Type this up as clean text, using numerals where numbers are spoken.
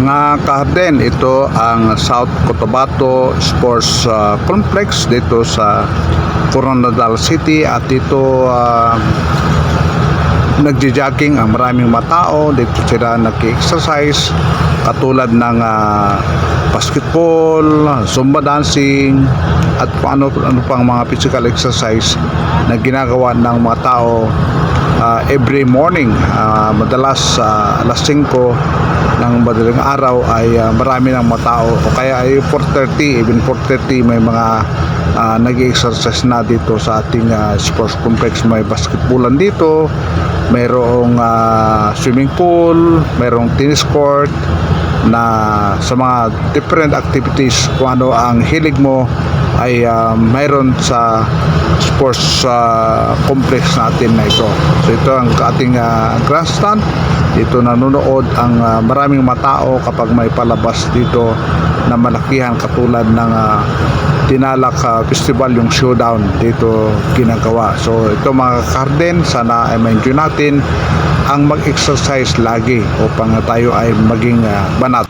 Mga kaharden, ito ang South Cotabato Sports Complex dito sa Coronadal City at ito nagja-jogging ang maraming matao. Dito sila nag-exercise katulad ng basketball, zumba dancing at ano pang mga physical exercise na ginagawa ng mga tao every morning. Madalas alas 5 ng madaling araw ay marami ng mga tao, o kaya ay 4:30, even 4:30 may mga nag-exercise na dito sa ating sports complex. May basketballan dito, mayroong swimming pool, mayroong tennis court na sa mga different activities. Kung ano ang hilig mo ay mayroon sa sports complex natin na ito. So ito ang ating grandstand. Dito nanonood ang maraming matao kapag may palabas dito na malakihan katulad ng Tinalak Festival, yung showdown dito ginagawa. So ito mga karden, sana ay ma-enjoy natin ang mag-exercise lagi upang tayo ay maging banat.